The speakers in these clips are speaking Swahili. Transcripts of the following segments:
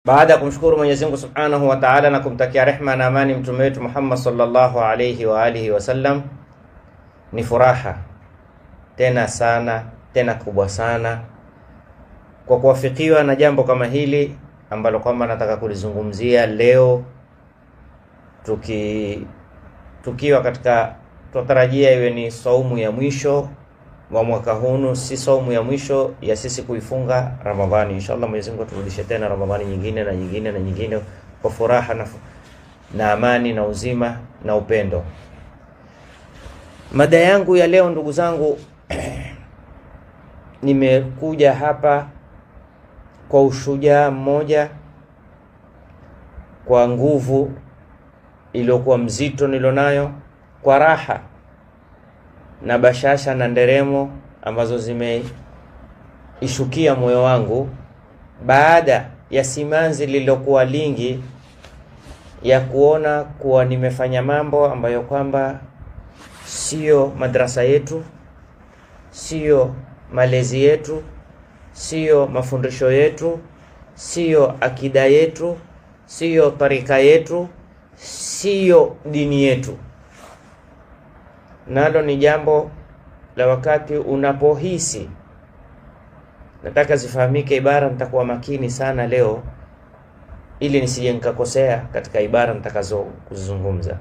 Baada ya kumshukuru Mwenyezi Mungu Subhanahu wa Ta'ala na kumtakia rehma na amani mtume wetu Muhammad sallallahu alayhi wa alihi wasallam, ni furaha tena sana, tena kubwa sana kwa kuwafikiwa na jambo kama hili ambalo kwamba nataka kulizungumzia leo, tukiwa katika tutarajia iwe ni saumu ya mwisho wa mwaka huu, si saumu ya mwisho ya sisi kuifunga Ramadhani. Inshallah Mwenyezi Mungu turudishe tena Ramadhani nyingine na nyingine na nyingine kwa furaha na amani na uzima na upendo. Mada yangu ya leo, ndugu zangu, nimekuja hapa kwa ushujaa mmoja, kwa nguvu iliyokuwa mzito nilonayo, kwa raha na bashasha na nderemo ambazo zimeishukia moyo wangu baada ya simanzi lililokuwa lingi ya kuona kuwa nimefanya mambo ambayo kwamba sio madrasa yetu, sio malezi yetu, sio mafundisho yetu, sio akida yetu, sio tarika yetu, sio dini yetu. Nalo ni jambo la wakati unapohisi, nataka zifahamike ibara, nitakuwa makini sana leo ili nisije nikakosea katika ibara nitakazo kuzungumza.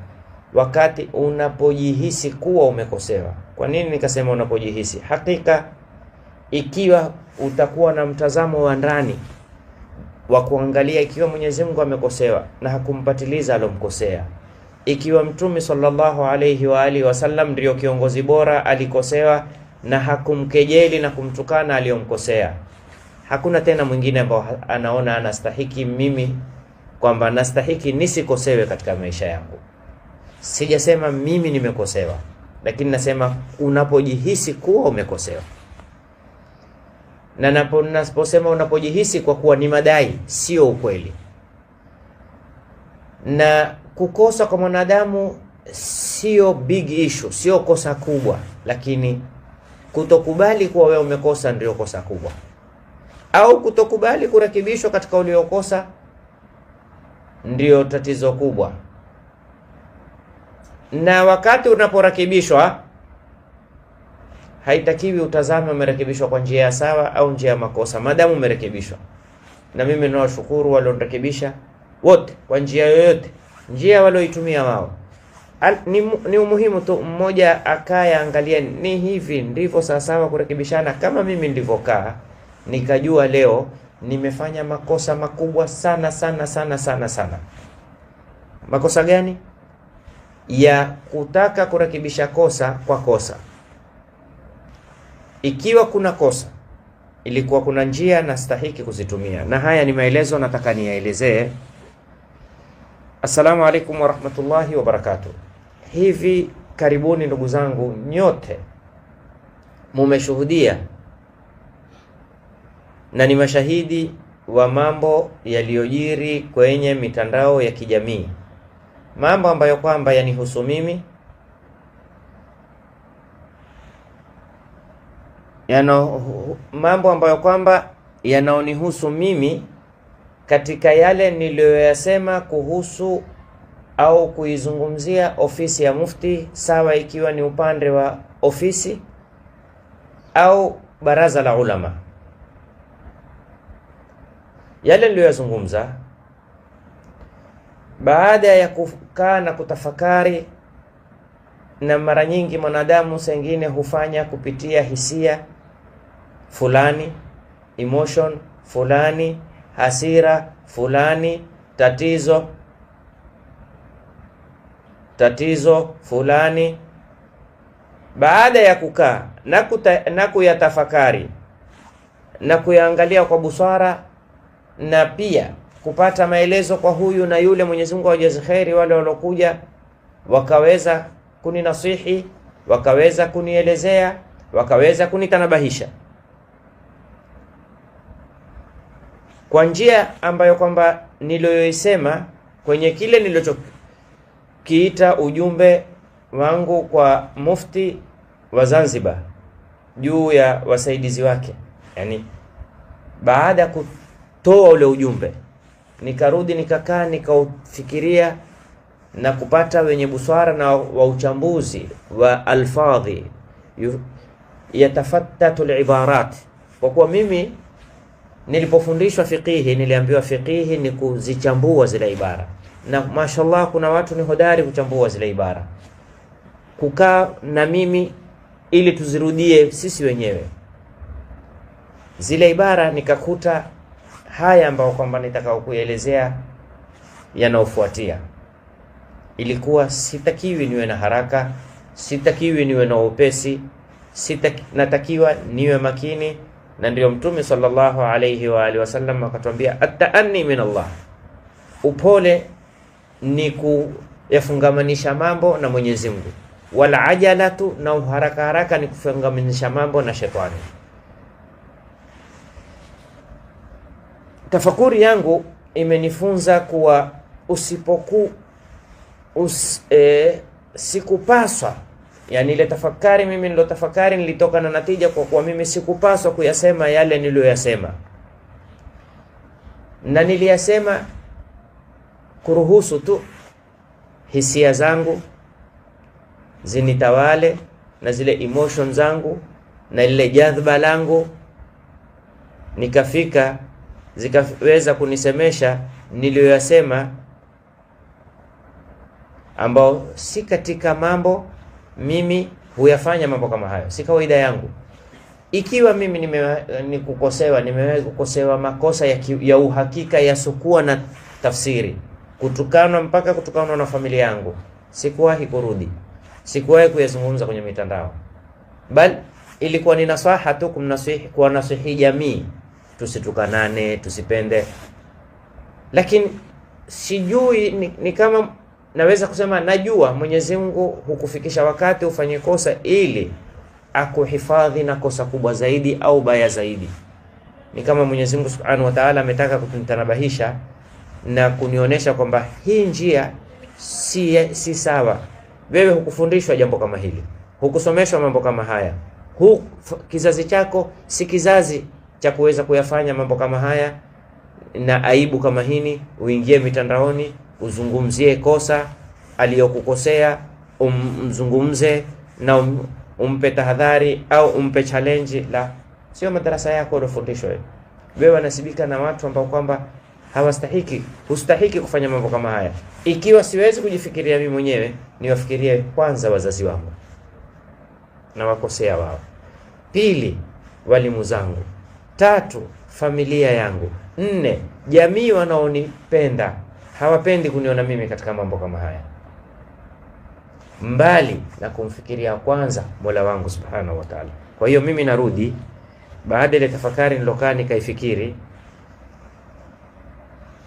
Wakati unapojihisi kuwa umekosewa. Kwa nini nikasema unapojihisi? Hakika ikiwa utakuwa na mtazamo wa ndani wa kuangalia ikiwa Mwenyezi Mungu amekosewa na hakumpatiliza alomkosea, ikiwa Mtume sallallahu alayhi wa alihi wasallam ndio kiongozi bora alikosewa na hakumkejeli na kumtukana aliyomkosea, hakuna tena mwingine ambao anaona anastahiki mimi kwamba nastahiki nisikosewe katika maisha yangu. Sijasema mimi nimekosewa, lakini nasema unapojihisi kuwa umekosewa. Na naposema unapojihisi, kwa kuwa ni madai, sio ukweli. Na kukosa kwa mwanadamu sio big issue, sio kosa kubwa, lakini kutokubali kuwa wewe umekosa ndio kosa kubwa, au kutokubali kurekebishwa katika uliokosa ndio tatizo kubwa. Na wakati unaporekebishwa, haitakiwi utazame umerekebishwa kwa njia ya sawa au njia ya makosa, madamu umerekebishwa. Na mimi nawashukuru waliorekebisha wote kwa njia yoyote, njia walioitumia wao. Ni umuhimu tu mmoja akaya angalia ni hivi ndivyo sawa kurekebishana. Kama mimi nilivyokaa nikajua leo nimefanya makosa makubwa sana sana sana sana sana. Makosa gani? Ya kutaka kurekebisha kosa kwa kosa. Ikiwa kuna kosa, ilikuwa kuna njia na stahiki kuzitumia, na haya ni maelezo nataka niyaelezee. Assalamu alaikum wa rahmatullahi wa barakatuh. Hivi karibuni, ndugu zangu nyote, mumeshuhudia na ni mashahidi wa mambo yaliyojiri kwenye mitandao ya kijamii, mambo ambayo kwamba yanihusu mimi, mambo ambayo kwamba yanaonihusu mimi katika yale niliyoyasema kuhusu au kuizungumzia ofisi ya mufti, sawa ikiwa ni upande wa ofisi au baraza la ulama. Yale niliyoyazungumza baada ya kukaa na kutafakari, na mara nyingi mwanadamu sengine hufanya kupitia hisia fulani, emotion fulani, hasira fulani, tatizo fulani. Baada ya kukaa na kuyatafakari na kuyaangalia kwa busara, na pia kupata maelezo kwa huyu na yule, Mwenyezi Mungu awajaze kheri wale walokuja wakaweza kuninasihi, wakaweza kunielezea, wakaweza kunitanabahisha kwa njia ambayo kwamba niliyoisema kwenye kile nilichokiita ujumbe wangu kwa mufti wa Zanzibar juu ya wasaidizi wake. Yani baada ya kutoa ule ujumbe nikarudi nikakaa nikaufikiria na kupata wenye busara na wa uchambuzi wa alfadhi yatafattatu alibarat. Kwa kuwa mimi nilipofundishwa fiqihi niliambiwa fiqihi ni kuzichambua zile ibara, na mashallah kuna watu ni hodari kuchambua zile ibara. Kukaa na mimi ili tuzirudie sisi wenyewe zile ibara, nikakuta haya ambayo kwamba nitakao kuelezea yanaofuatia. Ilikuwa sitakiwi niwe na haraka, sitakiwi niwe na upesi, natakiwa niwe makini. Na ndio Mtume sallallahu alayhi wa alihi wasallam akatuambia at-ta'anni min Allah, upole ni kuyafungamanisha mambo na Mwenyezi Mungu, wal ajalatu, na haraka haraka ni kufungamanisha mambo na shetani. Tafakuri yangu imenifunza kuwa sikupaswa, yani ile tafakari mimi nilotafakari nilitoka na natija kwa kuwa mimi sikupaswa kuyasema yale niliyoyasema, na niliyasema kuruhusu tu hisia zangu zinitawale na zile emotion zangu na ile jadhba langu, nikafika zikaweza kunisemesha niliyoyasema, ambao si katika mambo mimi huyafanya mambo kama hayo, si kawaida yangu. Ikiwa mimi nimeweza kukosewa makosa ya uhakika yasokuwa na tafsiri, kutukanwa na familia yangu, sikuwahi kurudi, sikuwahi kuyazungumza kwenye mitandao, bali ilikuwa ni nasaha tu kuwanasihi jamii, tusitukanane, tusipende. Lakini sijui ni kama naweza kusema najua Mwenyezi Mungu hukufikisha wakati ufanye kosa ili akuhifadhi na kosa kubwa zaidi au baya zaidi. Ni kama Mwenyezi Mungu Subhanahu wa Ta'ala ametaka kunitanabahisha na kunionyesha kwamba hii njia si sawa. Wewe hukufundishwa jambo kama hili, hukusomeshwa mambo kama haya, kizazi chako si kizazi cha kuweza kuyafanya mambo kama haya, na aibu kama hini uingie mitandaoni uzungumzie kosa aliyokukosea, umzungumze na umpe tahadhari au umpe challenge. La, sio madarasa yako unafundishwa wewe. Wewe unasibika na watu ambao kwamba hustahiki kufanya mambo kama haya. Ikiwa siwezi kujifikiria mimi mwenyewe, niwafikirie kwanza wazazi wangu na wakosea wao, pili walimu zangu, tatu familia yangu, nne jamii wanaonipenda, hawapendi kuniona mimi katika mambo kama haya, mbali na kumfikiria kwanza Mola wangu Subhanahu wa Ta'ala. Kwa hiyo mimi narudi baada ile tafakari nilokaa nikaifikiri,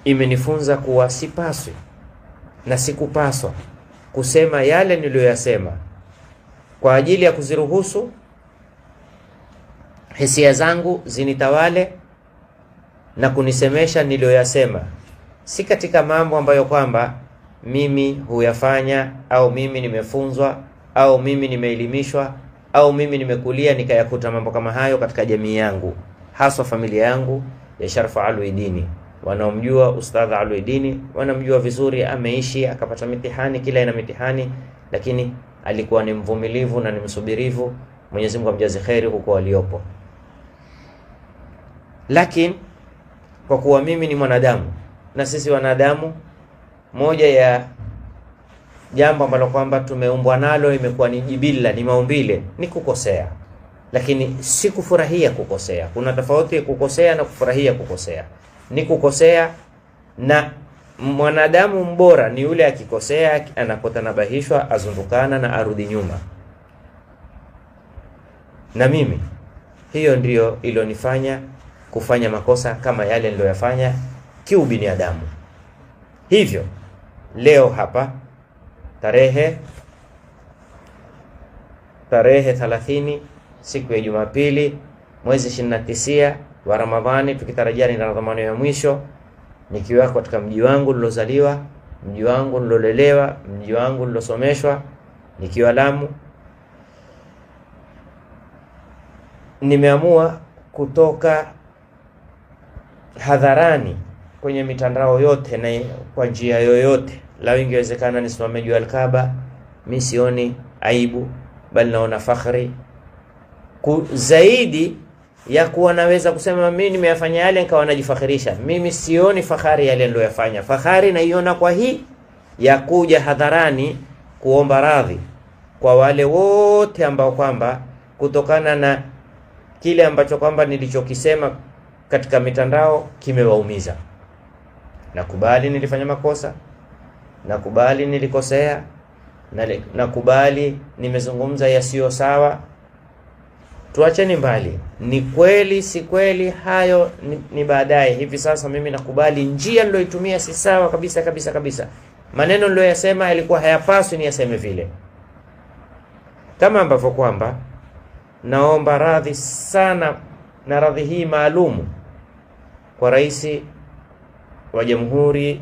imenifunza kuwa sipaswi na sikupaswa kusema yale niliyoyasema kwa ajili ya kuziruhusu hisia zangu zinitawale na kunisemesha niliyoyasema, si katika mambo ambayo kwamba mimi huyafanya au mimi nimefunzwa au mimi nimeelimishwa au mimi nimekulia nikayakuta mambo kama hayo katika jamii yangu, haswa familia yangu ya Sharfa Alwidini. Wanaomjua Ustadh Alwidini wanamjua vizuri, ameishi akapata mitihani, kila ina mitihani, lakini alikuwa ni mvumilivu na ni msubirivu. Mwenyezi Mungu amjaze khairi huko waliopo. Lakini kwa kuwa mimi ni mwanadamu, na sisi wanadamu, moja ya jambo ambalo kwamba tumeumbwa nalo imekuwa ni jibila, ni maumbile, ni kukosea. Lakini si kufurahia kukosea. Kuna tofauti ya kukosea na kufurahia kukosea. Ni kukosea, na mwanadamu mbora ni yule akikosea anapotanabahishwa azundukana na arudi nyuma. Na mimi hiyo ndiyo ilonifanya kufanya makosa kama yale niliyoyafanya kiubinadamu. Hivyo leo hapa tarehe 30 siku ya Jumapili mwezi 29 wa Ramadhani, tukitarajia ni Ramadhani ya mwisho, nikiwa katika mji wangu nilozaliwa, mji wangu nilolelewa, mji wangu nilosomeshwa, nikiwa Lamu, nimeamua kutoka hadharani kwenye mitandao yote na kwa njia yoyote, lao ingewezekana nisimame juu al-Kaaba, mimi sioni aibu, bali naona fakhari zaidi ya kuwa naweza kusema mimi nimeyafanya yale nikawa najifakhirisha. Mimi sioni fahari yale niliyofanya. Fahari naiona kwa hii ya kuja hadharani kuomba radhi kwa wale wote ambao kwamba kutokana na kile ambacho kwamba nilichokisema katika mitandao kimewaumiza. Nakubali nilifanya makosa, nakubali nilikosea, nakubali nimezungumza yasiyo sawa. Tuacheni mbali ni kweli si kweli, hayo ni baadaye. Hivi sasa mimi nakubali njia niloitumia si sawa kabisa kabisa kabisa. Maneno niloyasema yalikuwa hayapaswi niyaseme vile. Kama ambavyo kwamba naomba radhi sana, na radhi hii maalumu kwa Rais wa Jamhuri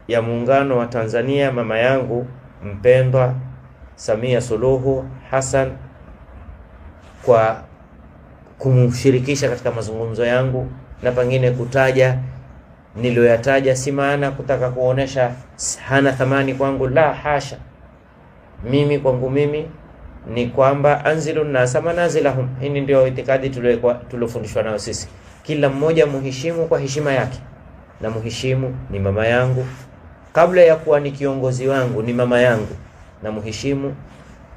ya Muungano wa Tanzania, mama yangu mpendwa Samia Suluhu Hassan, kwa kumshirikisha katika mazungumzo yangu na pengine kutaja niliyoyataja. Si maana kutaka kuonesha hana thamani kwangu, la hasha. Mimi kwangu mimi ni kwamba anzilun nasa manazilahum. Hii ndio itikadi tuliyofundishwa nayo sisi. Kila mmoja muheshimu kwa heshima yake, na muheshimu ni mama yangu kabla ya kuwa ni kiongozi wangu, ni mama yangu na muheshimu,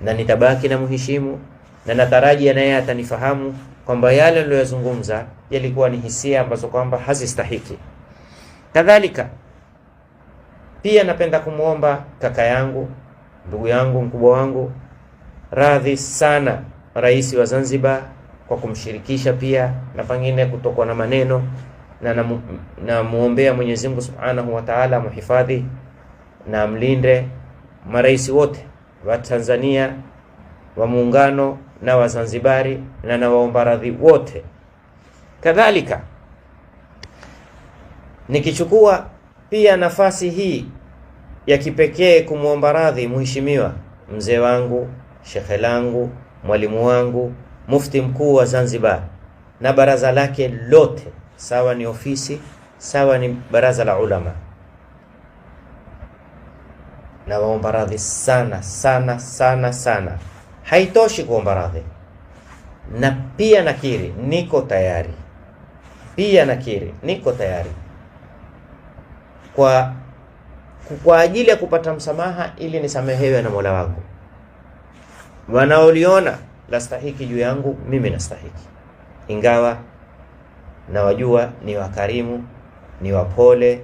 na nitabaki na muheshimu, na nataraji naye atanifahamu kwamba yale niliyozungumza yalikuwa ni hisia ambazo kwamba hazistahiki. Kadhalika pia napenda kumuomba kaka yangu, ndugu yangu, mkubwa wangu radhi sana Rais wa Zanzibar kwa kumshirikisha pia na pengine kutokwa na maneno, na muombea Mwenyezi Mungu Subhanahu wa Ta'ala muhifadhi na mlinde marais wote wa Tanzania, wa Muungano na wa Zanzibari, na nawaomba radhi wote. Kadhalika nikichukua pia nafasi hii ya kipekee kumuomba radhi mheshimiwa mzee wangu, shekhe langu, mwalimu wangu, mufti mkuu wa Zanzibar na baraza lake lote, sawa ni ofisi, sawa ni baraza la ulama. Na waomba radhi sana sana sana sana. Haitoshi kuomba radhi, na pia nakiri niko tayari, niko tayari kwa ajili ya kupata msamaha, ili nisamehewe na Mola wangu. Wanaoliona lastahiki juu yangu, mimi nastahiki, ingawa na wajua ni wakarimu, ni wapole,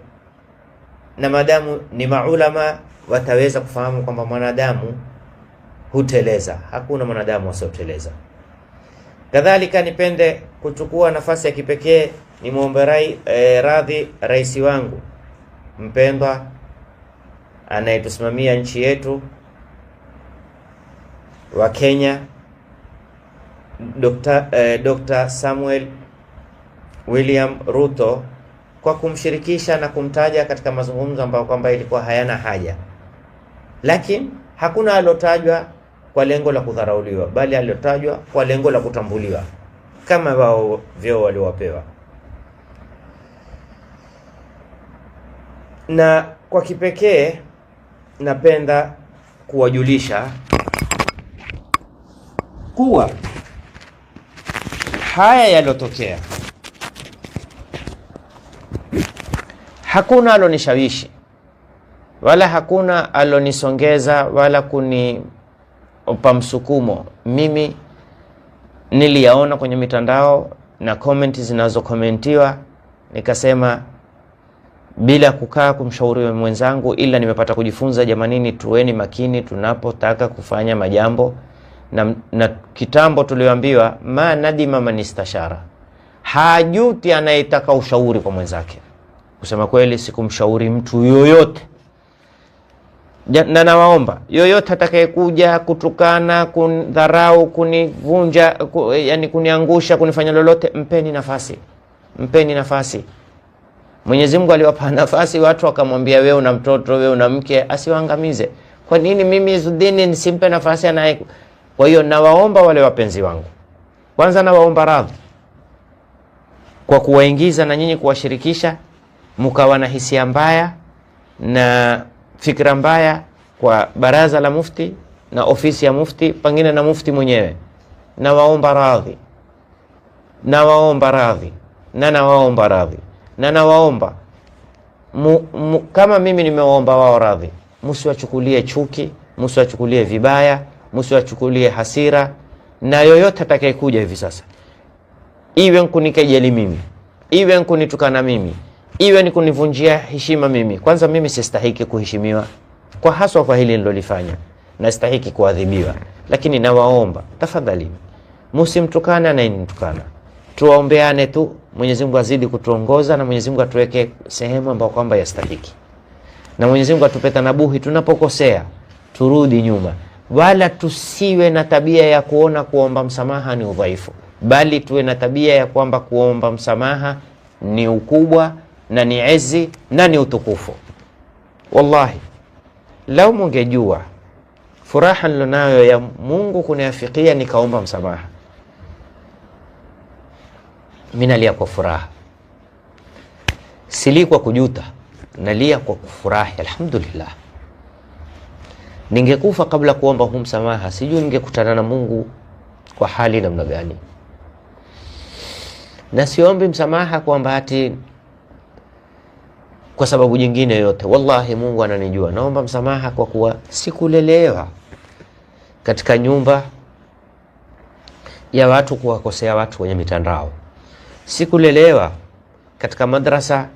na madamu ni maulama wataweza kufahamu kwamba mwanadamu huteleza, hakuna mwanadamu asioteleza. Kadhalika nipende kuchukua nafasi ya kipekee ni muombe radhi rais wangu mpendwa anayetusimamia nchi yetu wa Kenya, Dr. Samuel William Ruto, kwa kumshirikisha na kumtaja katika mazungumzo ambayo kwamba ilikuwa hayana haja, lakini hakuna alotajwa kwa lengo la kudharauliwa, bali alotajwa kwa lengo la kutambuliwa kama wao vyeo waliowapewa. Na kwa kipekee napenda kuwajulisha kuwa haya yalotokea hakuna alonishawishi wala hakuna alonisongeza wala kunipa msukumo. Mimi niliyaona kwenye mitandao na comment zinazokomentiwa, nikasema bila kukaa kumshauri mwenzangu, ila nimepata kujifunza, jamanini, tuweni makini tunapotaka kufanya majambo. Na kitambo tulioambiwa ma nadima man istashara, hajuti anayetaka ushauri kwa mwenzake. Kusema kweli sikumshauri mtu yoyote, na nawaomba yoyote atakayekuja kutukana, kundharau, kunivunja, yani kuniangusha, kunifanya lolote, mpeni nafasi. Mwenyezi Mungu aliwapa nafasi watu, akamwambia wewe una mtoto, wewe una mke, asiwaangamize. Kwa nini mimi Izudini nisimpe nafasi anaye? Kwa hiyo nawaomba wale wapenzi wangu, kwanza nawaomba radhi kwa kuwaingiza na nyinyi kuwashirikisha mkawa na hisia mbaya na fikra mbaya kwa baraza la mufti na ofisi ya mufti, pengine na mufti mwenyewe, na waomba radhi, na waomba radhi, na nawaomba radhi, na nawaomba kama mimi nimewaomba wao radhi, msiwachukulie chuki, msiwachukulie vibaya, msiwachukulie hasira. Na yoyote atakayekuja hivi sasa, iwe nkunikejeli mimi, iwe nkunitukana mimi, iwe ni kunivunjia heshima mimi, kwanza mimi sistahiki kuheshimiwa kwa haswa kwa hili nilolifanya, na sistahiki kuadhibiwa. Lakini nawaomba tafadhali msimtukane anayenitukana, tuwaombeane tu. Mwenyezi Mungu azidi kutuongoza, na Mwenyezi Mungu atuweke sehemu ambayo kwamba yastahiki, na Mwenyezi Mungu atupe tanabuhi tunapokosea, turudi nyuma, wala tusiwe na tabia ya kuona kuomba msamaha ni udhaifu, bali tuwe na tabia ya kwamba kuomba msamaha ni ukubwa na ni ezi na ni utukufu. Wallahi, lau mungejua furaha nilonayo ya Mungu kuniafikia nikaomba msamaha, mimi nalia kwa furaha, sili kwa kujuta, nalia kwa kufurahi. Alhamdulillah, ningekufa kabla kuomba huu msamaha, sijui ningekutana na Mungu kwa hali namna gani. Na siombi msamaha kwamba ati kwa sababu nyingine yote. Wallahi Mungu ananijua. Naomba msamaha kwa kuwa sikulelewa katika nyumba ya watu kuwakosea watu kwenye mitandao. Sikulelewa katika madrasa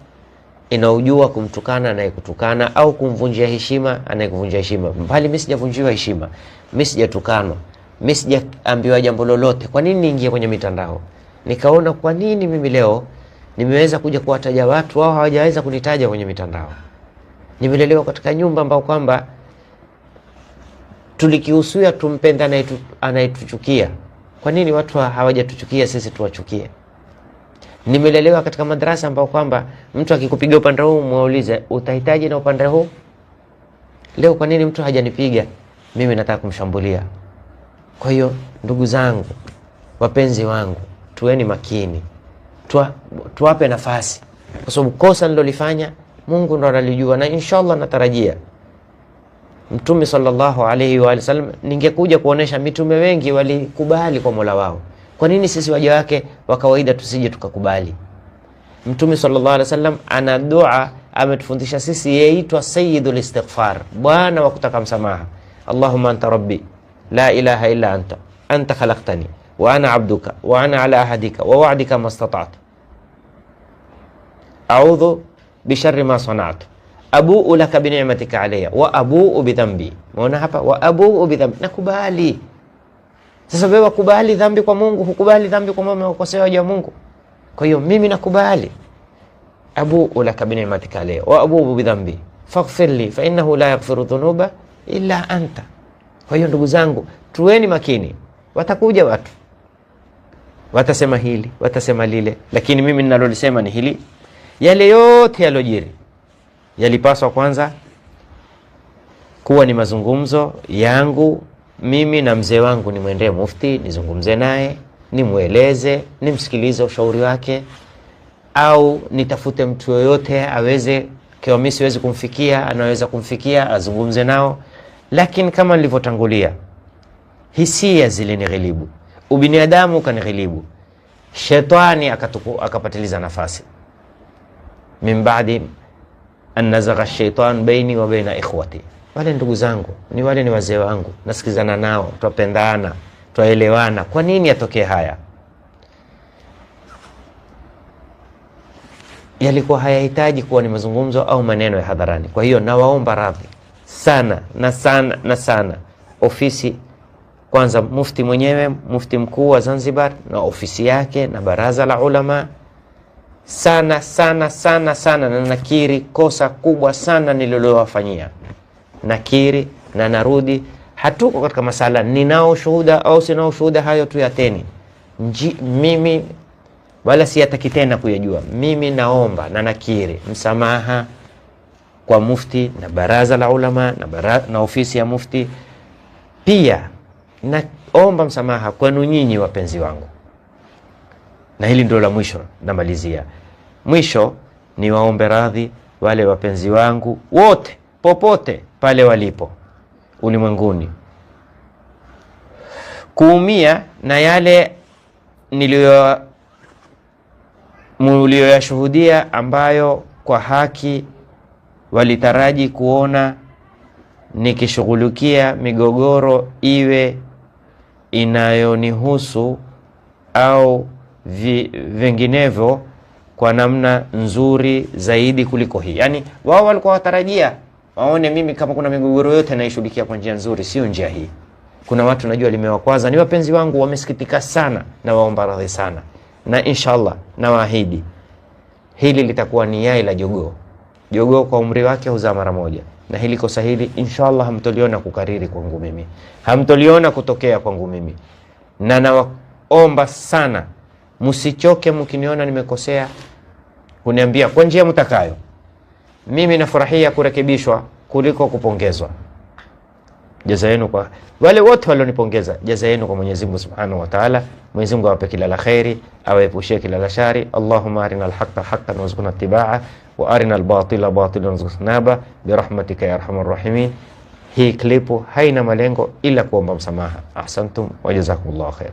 inaujua kumtukana anayekutukana au kumvunjia heshima anayekuvunjia heshima. Bali mimi sijavunjiwa heshima, mimi sijatukanwa, mimi sijaambiwa jambo lolote. Kwa nini niingie kwenye mitandao? Nikaona kwa nini mimi leo nimeweza kuja kuwataja watu wao hawajaweza kunitaja kwenye mitandao. Nimelelewa katika nyumba ambao kwamba tulikihusuya tumpenda anayetuchukia. Kwa nini watu hawajatuchukia sisi tuwachukie? Nimelelewa katika madrasa ambao kwamba mtu akikupiga upande huu muulize utahitaji na upande huu. Leo kwa nini mtu hajanipiga? Mimi nataka kumshambulia. Kwa hiyo ndugu zangu, wapenzi wangu, tuweni makini. Tuwape nafasi, kwa sababu kosa nilolifanya Mungu ndo analijua, na inshallah natarajia Mtume sallallahu alayhi wa sallam, ningekuja kuonesha mitume wengi walikubali kwa Mola wao. Kwa nini sisi waja wake wa kawaida tusije tukakubali? Mtume sallallahu alayhi wa sallam ana dua ametufundisha sisi, yaitwa sayyidul istighfar, bwana wa kutaka msamaha. Allahumma anta rabbi la ilaha illa anta, anta khalaqtani wa ana abduka wa ana ala ahadika wa wa'dika mastata'tu, a'udhu bi sharri ma sana'tu, abu'u laka bi ni'matika alayya wa abu'u bi dhanbi. Unaona hapa, wa abu'u bi dhanbi, nakubali. Sasa wewe kubali dhambi kwa Mungu, hukubali dhambi kwa mama ukosea waja wa Mungu. Kwa hiyo mimi nakubali, abu'u laka bi ni'matika alayya wa abu'u bi dhanbi faghfir li fa innahu la yaghfiru dhunuba illa anta. Kwa hiyo ndugu zangu, tuweni makini. Watakuja watu watasema hili, watasema lile, lakini mimi ninalolisema ni hili. Yale yote yalojiri yalipaswa kwanza kuwa ni mazungumzo yangu mimi na mzee wangu. Nimwendee mufti, nizungumze naye, nimweleze, nimsikilize ushauri wake, au nitafute mtu yoyote aweze, kwa mimi siwezi kumfikia, anaweza kumfikia, azungumze nao. Lakini kama nilivyotangulia, hisia zilinighilibu, ubinadamu kanighilibu, shetani akapatiliza nafasi. Min baadi an nazagha shaitan baini wa baina ikhwati, wale ndugu zangu ni wale, ni wazee wangu, nasikizana nao, twapendana, twaelewana. Kwa nini yatokee haya? Yalikuwa hayahitaji kuwa ni mazungumzo au maneno ya hadharani. Kwa hiyo nawaomba radhi sana na sana na sana ofisi, kwanza mufti mwenyewe, mufti mkuu wa Zanzibar na ofisi yake na baraza la ulama, sana sana sana sana, na nakiri kosa kubwa sana nililowafanyia. Nakiri na narudi, hatuko katika masala ninao shuhuda au sinao shuhuda, hayo tu yateni. Mimi wala siyataki tena kuyajua. Mimi naomba na nakiri msamaha kwa mufti na baraza la ulama na ofisi ya mufti. Pia naomba msamaha kwenu nyinyi wapenzi wangu. Na hili ndio la mwisho, namalizia. Mwisho niwaombe radhi wale wapenzi wangu wote popote pale walipo ulimwenguni, kuumia na yale mlioyashuhudia ambayo kwa haki walitaraji kuona nikishughulikia migogoro iwe inayonihusu au vinginevyo kwa namna nzuri zaidi kuliko hii. Yani wao walikuwa watarajia waone mimi kama kuna migogoro yote naishughulikia kwa njia nzuri, sio njia hii. Kuna watu najua limewakwaza, ni wapenzi wangu, wamesikitika sana na waomba radhi sana, na inshallah na waahidi hili litakuwa ni yai la jogoo. Jogoo kwa umri wake huzaa mara moja, na hili kosa hili inshallah hamtoliona kukariri kwangu mimi, hamtoliona kutokea kwangu mimi. Na nawaomba sana msichoke mkiniona nimekosea kuniambia kwa njia mtakayo. Mimi nafurahia kurekebishwa kuliko kupongezwa. Jaza yenu kwa wale wote walionipongeza, jaza yenu kwa Mwenyezi Mungu Subhanahu wa Ta'ala. Mwenyezi Mungu awape kila la khairi, awaepushie kila la shari. Allahumma arina al-haqqa haqqan warzuqna ittiba'a wa arina al-batila batilan warzuqna ijtinaba birahmatika ya arhamar rahimin. Hii klipu haina malengo ila kuomba msamaha. Ahsantum wa jazakumullahu khair.